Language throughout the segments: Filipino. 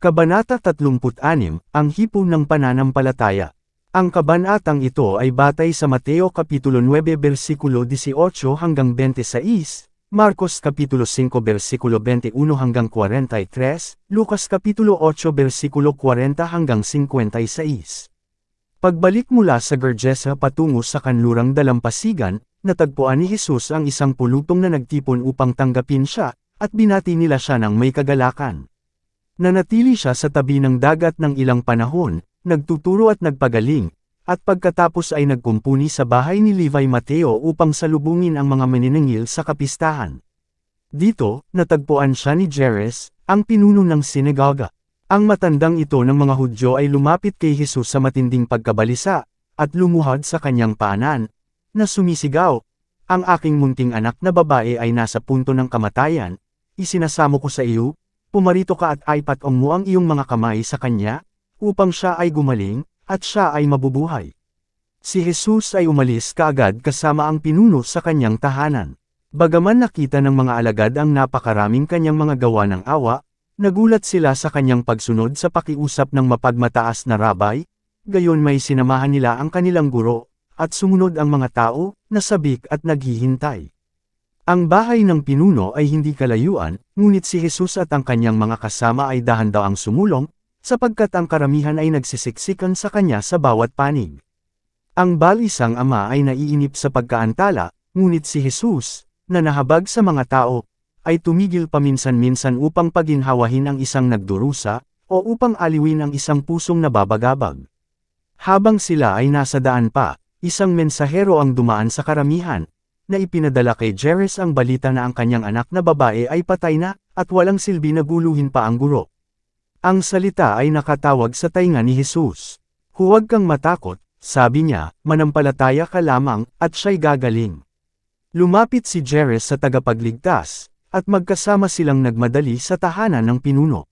Kabanata 36, Ang Hipon ng Pananampalataya. Ang kabanatang ito ay batay sa Mateo Kapitulo 9 versikulo 18 hanggang 26, Marcos Kapitulo 5 versikulo 21 hanggang 43, Lucas Kapitulo 8 versikulo 40 hanggang 56. Pagbalik mula sa Gergesa patungo sa kanlurang dalampasigan, natagpuan ni Jesus ang isang pulutong na nagtipon upang tanggapin siya, at binati nila siya ng may kagalakan. Nanatili siya sa tabi ng dagat ng ilang panahon, nagtuturo at nagpagaling, at pagkatapos ay nagkumpuni sa bahay ni Levi Mateo upang salubungin ang mga maniningil sa kapistahan. Dito, natagpuan siya ni Jairus, ang pinuno ng sinagoga. Ang matandang ito ng mga Hudyo ay lumapit kay Jesus sa matinding pagkabalisa, at lumuhad sa kanyang paanan, na sumisigaw, "Ang aking munting anak na babae ay nasa punto ng kamatayan, isinasamo ko sa iyo, pumarito ka at ipatong mo ang iyong mga kamay sa kanya, upang siya ay gumaling, at siya ay mabubuhay." Si Jesus ay umalis kaagad kasama ang pinuno sa kanyang tahanan. Bagaman nakita ng mga alagad ang napakaraming kanyang mga gawa ng awa, nagulat sila sa kanyang pagsunod sa pakiusap ng mapagmataas na rabay, gayon may sinamahan nila ang kanilang guro, at sumunod ang mga tao, na sabik at naghihintay. Ang bahay ng pinuno ay hindi kalayuan, ngunit si Jesus at ang kanyang mga kasama ay dahan-daang sumulong, sapagkat ang karamihan ay nagsisiksikan sa kanya sa bawat panig. Ang balisang ama ay naiinip sa pagkaantala, ngunit si Jesus, na nahabag sa mga tao, ay tumigil paminsan-minsan upang paginhawahin ang isang nagdurusa, o upang aliwin ang isang pusong nababagabag. Habang sila ay nasa daan pa, isang mensahero ang dumaan sa karamihan, na ipinadala kay Jairus ang balita na ang kanyang anak na babae ay patay na, at walang silbi na guluhin pa ang guro. Ang salita ay nakatawag sa tainga ni Jesus. "Huwag kang matakot," sabi niya, "manampalataya ka lamang, at siya'y gagaling." Lumapit si Jairus sa tagapagligtas, at magkasama silang nagmadali sa tahanan ng pinuno.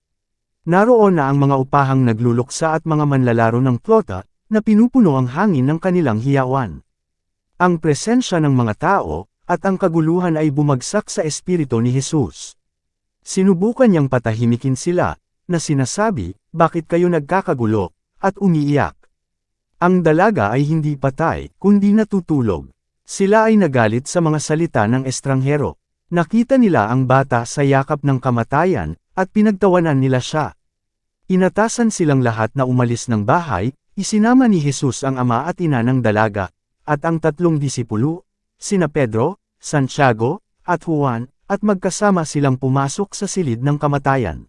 Naroon na ang mga upahang nagluluksa at mga manlalaro ng plota, na pinupuno ang hangin ng kanilang hiyawan. Ang presensya ng mga tao, at ang kaguluhan ay bumagsak sa espiritu ni Jesus. Sinubukan niyang patahimikin sila, na sinasabi, "Bakit kayo nagkakagulo, at umiiyak?" Ang dalaga ay hindi patay, kundi natutulog. Sila ay nagalit sa mga salita ng estranghero. Nakita nila ang bata sa yakap ng kamatayan, at pinagtawanan nila siya. Inatasan silang lahat na umalis ng bahay, isinama ni Jesus ang ama at ina ng dalaga, at ang tatlong disipulo, sina Pedro, Santiago, at Juan, at magkasama silang pumasok sa silid ng kamatayan.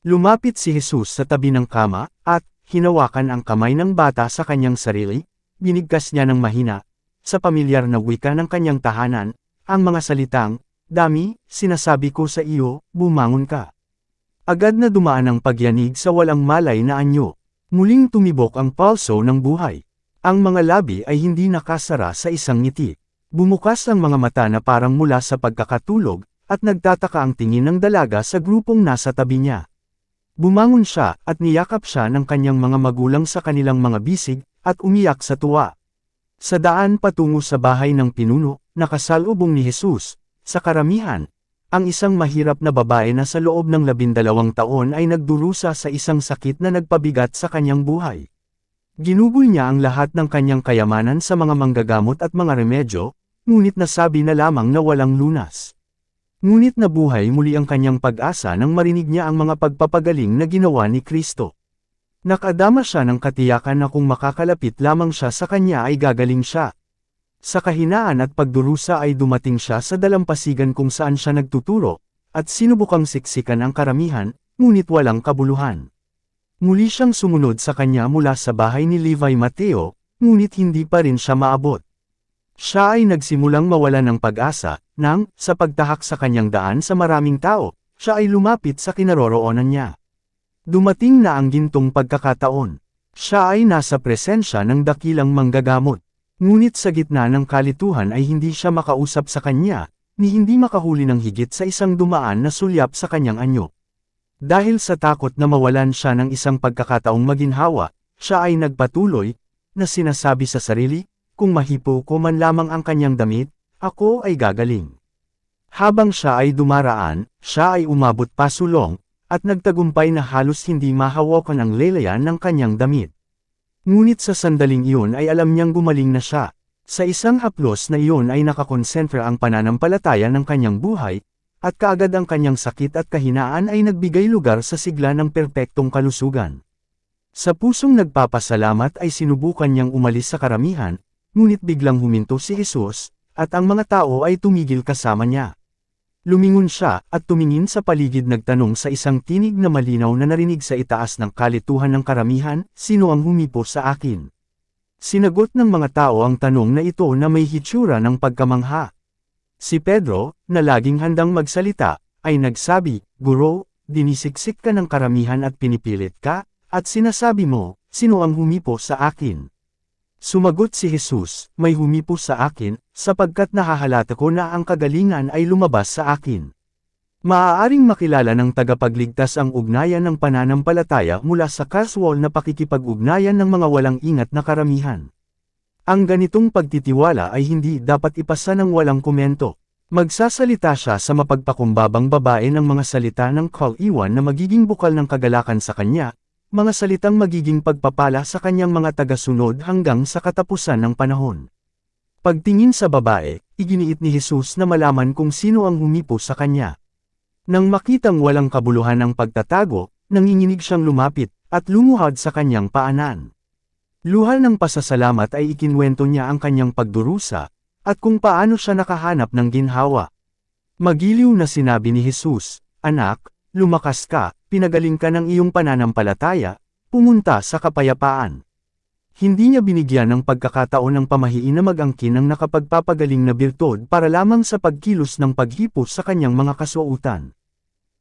Lumapit si Jesus sa tabi ng kama, at hinawakan ang kamay ng bata sa kanyang sarili, binigkas niya ng mahina, sa pamilyar na wika ng kanyang tahanan, ang mga salitang, "Dami, sinasabi ko sa iyo, bumangon ka." Agad na dumaan ang pagyanig sa walang malay na anyo. Muling tumibok ang palso ng buhay. Ang mga labi ay hindi nakasara sa isang ngiti. Bumukas ang mga mata na parang mula sa pagkakatulog, at nagtataka ang tingin ng dalaga sa grupong nasa tabi niya. Bumangon siya, at niyakap siya ng kanyang mga magulang sa kanilang mga bisig, at umiyak sa tuwa. Sa daan patungo sa bahay ng pinuno, nakasalubong ni Jesus, sa karamihan, ang isang mahirap na babae na sa loob ng 12 taon ay nagdurusa sa isang sakit na nagpabigat sa kanyang buhay. Ginugol niya ang lahat ng kanyang kayamanan sa mga manggagamot at mga remedyo, ngunit nasabi na lamang na walang lunas. Ngunit nabuhay muli ang kanyang pag-asa nang marinig niya ang mga pagpapagaling na ginawa ni Kristo. Nakadama siya ng katiyakan na kung makakalapit lamang siya sa kanya ay gagaling siya. Sa kahinaan at pagdurusa ay dumating siya sa dalampasigan kung saan siya nagtuturo, at sinubukang siksikan ang karamihan, ngunit walang kabuluhan. Muli siyang sumunod sa kanya mula sa bahay ni Levi Mateo, ngunit hindi pa rin siya maabot. Siya ay nagsimulang mawala ng pag-asa, nang, sa pagtahak sa kanyang daan sa maraming tao, siya ay lumapit sa kinaroroonan niya. Dumating na ang gintong pagkakataon. Siya ay nasa presensya ng dakilang manggagamot. Ngunit sa gitna ng kalituhan ay hindi siya makausap sa kanya, ni hindi makahuli ng higit sa isang dumaan na sulyap sa kanyang anyo. Dahil sa takot na mawalan siya ng isang pagkakataong maginhawa, siya ay nagpatuloy, na sinasabi sa sarili, "Kung mahipo ko man lamang ang kanyang damit, ako ay gagaling." Habang siya ay dumaraan, siya ay umabot pasulong, at nagtagumpay na halos hindi mahawakan ang lelayan ng kanyang damit. Ngunit sa sandaling iyon ay alam niyang gumaling na siya. Sa isang haplos na iyon ay nakakonsentra ang pananampalataya ng kanyang buhay, at kaagad ang kanyang sakit at kahinaan ay nagbigay lugar sa sigla ng perpektong kalusugan. Sa pusong nagpapasalamat ay sinubukan niyang umalis sa karamihan, ngunit biglang huminto si Jesus, at ang mga tao ay tumigil kasama niya. Lumingon siya, at tumingin sa paligid nagtanong sa isang tinig na malinaw na narinig sa itaas ng kalituhan ng karamihan, "Sino ang humipo sa akin?" Sinagot ng mga tao ang tanong na ito na may hitsura ng pagkamangha. Si Pedro, na laging handang magsalita, ay nagsabi, "Guro, dinisiksik ka ng karamihan at pinipilit ka, at sinasabi mo, sino ang humipo sa akin?" Sumagot si Jesus, "May humipo sa akin, sapagkat nahahalata ko na ang kagalingan ay lumabas sa akin." Maaaring makilala ng tagapagligtas ang ugnayan ng pananampalataya mula sa casual na pakikipag-ugnayan ng mga walang ingat na karamihan. Ang ganitong pagtitiwala ay hindi dapat ipasa ng walang komento. Magsasalita siya sa mapagpakumbabang babae ng mga salita ng kal-iwan na magiging bukal ng kagalakan sa kanya, mga salitang magiging pagpapala sa kanyang mga tagasunod hanggang sa katapusan ng panahon. Pagtingin sa babae, iginiit ni Jesus na malaman kung sino ang humipo sa kanya. Nang makitang walang kabuluhan ang pagtatago, nanginginig siyang lumapit, at lumuhad sa kanyang paanan. Luhal ng pasasalamat ay ikinwento niya ang kanyang pagdurusa, at kung paano siya nakahanap ng ginhawa. Magiliw na sinabi ni Jesus, "Anak, lumakas ka, pinagaling ka ng iyong pananampalataya, pumunta sa kapayapaan." Hindi niya binigyan ng pagkakataon ng pamahiin na mag-angkin ng nakapagpapagaling na birtod para lamang sa pagkilos ng paghipos sa kanyang mga kasuotan.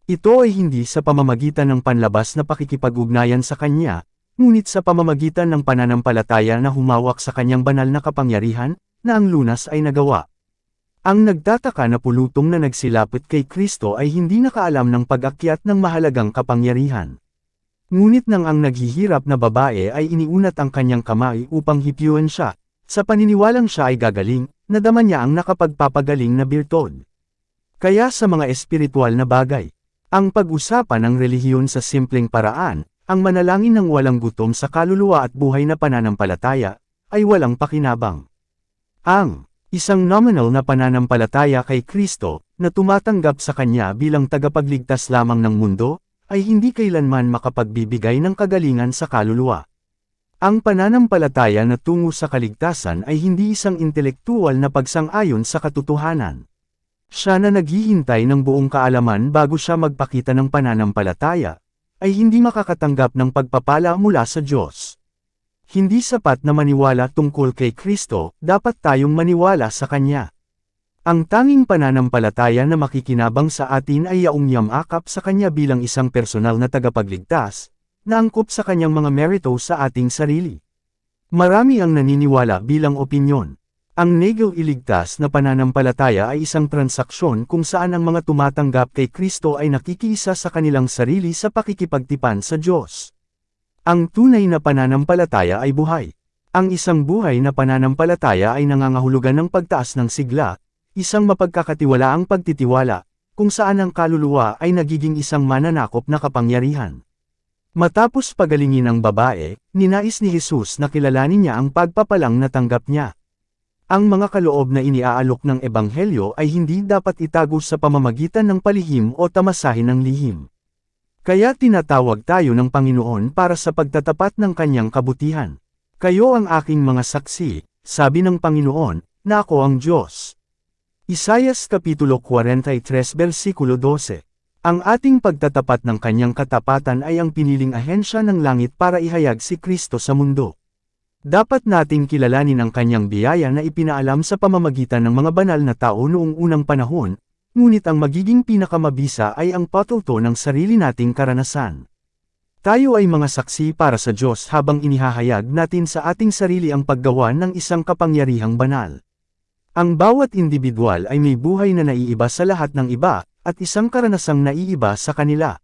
Ito ay hindi sa pamamagitan ng panlabas na pakikipag-ugnayan sa kanya, ngunit sa pamamagitan ng pananampalataya na humawak sa kanyang banal na kapangyarihan, na ang lunas ay nagawa. Ang nagtataka na pulutong na nagsilapit kay Kristo ay hindi nakaalam ng pag-akyat ng mahalagang kapangyarihan. Ngunit nang ang naghihirap na babae ay iniunat ang kanyang kamay upang hipyuan siya, sa paniniwalang siya ay gagaling, nadama niya ang nakapagpapagaling na birtod. Kaya sa mga espiritual na bagay, ang pag-usapan ng relihiyon sa simpleng paraan, ang manalangin ng walang gutom sa kaluluwa at buhay na pananampalataya, ay walang pakinabang. Ang isang nominal na pananampalataya kay Kristo, na tumatanggap sa Kanya bilang tagapagligtas lamang ng mundo, ay hindi kailanman makapagbibigay ng kagalingan sa kaluluwa. Ang pananampalataya na tungo sa kaligtasan ay hindi isang intelektual na pagsang-ayon sa katotohanan. Siya na naghihintay ng buong kaalaman bago siya magpakita ng pananampalataya, ay hindi makakatanggap ng pagpapala mula sa Diyos. Hindi sapat na maniwala tungkol kay Kristo, dapat tayong maniwala sa Kanya. Ang tanging pananampalataya na makikinabang sa atin ay yaong yamakap sa Kanya bilang isang personal na tagapagligtas, na angkop sa Kanyang mga merito sa ating sarili. Marami ang naniniwala bilang opinyon. Ang negel iligtas na pananampalataya ay isang transaksyon kung saan ang mga tumatanggap kay Kristo ay nakikiisa sa kanilang sarili sa pakikipagtipan sa Diyos. Ang tunay na pananampalataya ay buhay. Ang isang buhay na pananampalataya ay nangangahulugan ng pagtaas ng sigla, isang mapagkakatiwalaang pagtitiwala, kung saan ang kaluluwa ay nagiging isang mananakop na kapangyarihan. Matapos pagalingin ang babae, ninais ni Jesus na kilalanin niya ang pagpapalang natanggap niya. Ang mga kaloob na iniaalok ng Ebanghelyo ay hindi dapat itago sa pamamagitan ng palihim o tamasahin ng lihim. Kaya tinatawag tayo ng Panginoon para sa pagtatapat ng Kanyang kabutihan. "Kayo ang aking mga saksi," sabi ng Panginoon, "na ako ang Diyos." Isaias Kapitulo 43 versikulo 12. Ang ating pagtatapat ng Kanyang katapatan ay ang piniling ahensya ng langit para ihayag si Kristo sa mundo. Dapat nating kilalanin ang Kanyang biyaya na ipinaalam sa pamamagitan ng mga banal na tao noong unang panahon, ngunit ang magiging pinakamabisa ay ang patuto ng sarili nating karanasan. Tayo ay mga saksi para sa Diyos habang inihahayag natin sa ating sarili ang paggawa ng isang kapangyarihang banal. Ang bawat individual ay may buhay na naiiba sa lahat ng iba, at isang karanasang naiiba sa kanila.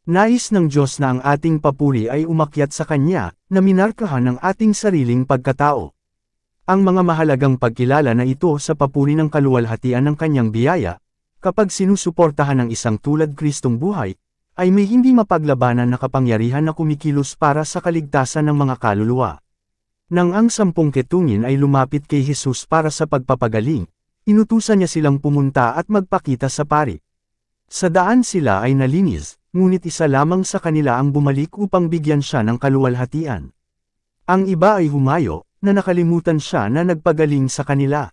Nais ng Diyos na ang ating papuri ay umakyat sa Kanya, na minarkahan ng ating sariling pagkatao. Ang mga mahalagang pagkilala na ito sa papuri ng kaluwalhatian ng Kanyang biyaya, kapag sinusuportahan ng isang tulad Kristong buhay, ay may hindi mapaglabanan na kapangyarihan na kumikilos para sa kaligtasan ng mga kaluluwa. Nang ang 10 ketungin ay lumapit kay Jesus para sa pagpapagaling, inutusan niya silang pumunta at magpakita sa pari. Sa daan sila ay nalinis, ngunit isa lamang sa kanila ang bumalik upang bigyan siya ng kaluwalhatian. Ang iba ay humayo, na nakalimutan siya na nagpagaling sa kanila.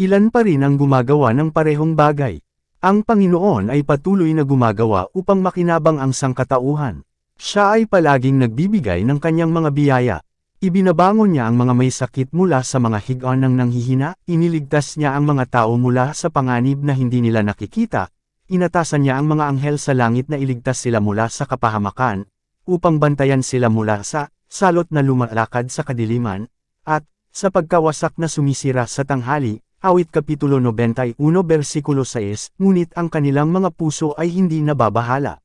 Ilan pa rin ang gumagawa ng parehong bagay. Ang Panginoon ay patuloy na gumagawa upang makinabang ang sangkatauhan. Siya ay palaging nagbibigay ng kanyang mga biyaya. Ibinabangon niya ang mga may sakit mula sa mga higaan ng nanghihina, iniligtas niya ang mga tao mula sa panganib na hindi nila nakikita, inatasan niya ang mga anghel sa langit na iligtas sila mula sa kapahamakan, upang bantayan sila mula sa salot na lumalakad sa kadiliman, at sa pagkawasak na sumisira sa tanghali. Awit Kapitulo 91 versikulo 6, ngunit ang kanilang mga puso ay hindi nababahala.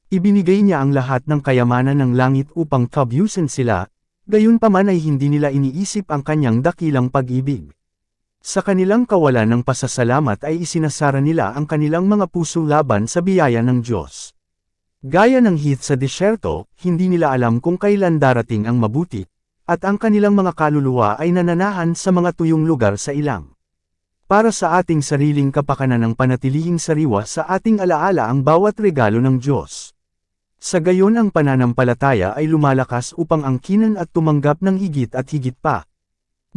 Ibinigay niya ang lahat ng kayamanan ng langit upang tabyusin sila, gayunpaman ay hindi nila iniisip ang kanyang dakilang pag-ibig. Sa kanilang kawalan ng pasasalamat ay isinasara nila ang kanilang mga puso laban sa biyaya ng Diyos. Gaya ng heath sa disyerto, hindi nila alam kung kailan darating ang mabuti, at ang kanilang mga kaluluwa ay nananahan sa mga tuyong lugar sa ilang. Para sa ating sariling kapakanan ng panatilihing sariwa sa ating alaala ang bawat regalo ng Diyos. Sa gayon ang pananampalataya ay lumalakas upang angkinan at tumanggap ng higit at higit pa.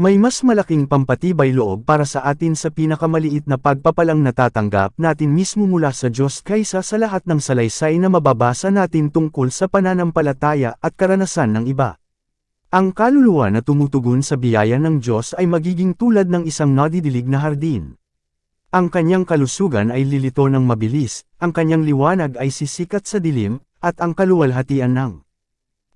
May mas malaking pampatibay loob para sa atin sa pinakamaliit na pagpapalang natatanggap natin mismo mula sa Diyos kaysa sa lahat ng salaysay na mababasa natin tungkol sa pananampalataya at karanasan ng iba. Ang kaluluwa na tumutugon sa biyaya ng Diyos ay magiging tulad ng isang nadidilig na hardin. Ang kanyang kalusugan ay lilito ng mabilis, ang kanyang liwanag ay sisikat sa dilim, at ang kaluwalhatian ng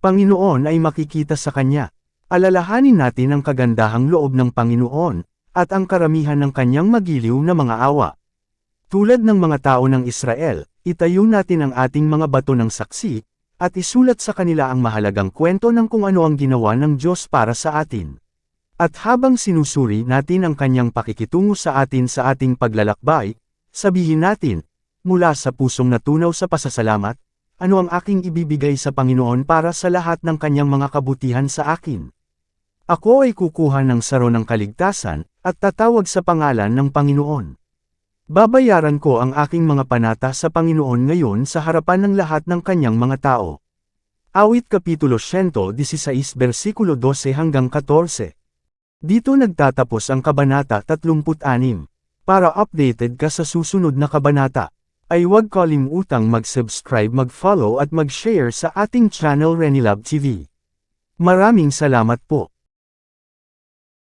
Panginoon ay makikita sa kanya. Alalahanin natin ang kagandahang loob ng Panginoon, at ang karamihan ng kanyang magiliw na mga awa. Tulad ng mga tao ng Israel, itayo natin ang ating mga bato ng saksi, at isulat sa kanila ang mahalagang kwento ng kung ano ang ginawa ng Diyos para sa atin. At habang sinusuri natin ang kanyang pakikitungo sa atin sa ating paglalakbay, sabihin natin, mula sa pusong natunaw sa pasasalamat, ano ang aking ibibigay sa Panginoon para sa lahat ng kanyang mga kabutihan sa akin? Ako ay kukuha ng saro ng kaligtasan, at tatawag sa pangalan ng Panginoon. Babayaran ko ang aking mga panata sa Panginoon ngayon sa harapan ng lahat ng kanyang mga tao. Awit Kapitulo 116 versikulo 12 hanggang 14. Dito nagtatapos ang Kabanata 36. Para updated ka sa susunod na kabanata, ay huwag kalimutang mag-subscribe, mag-follow at mag-share sa ating channel Renilab TV. Maraming salamat po.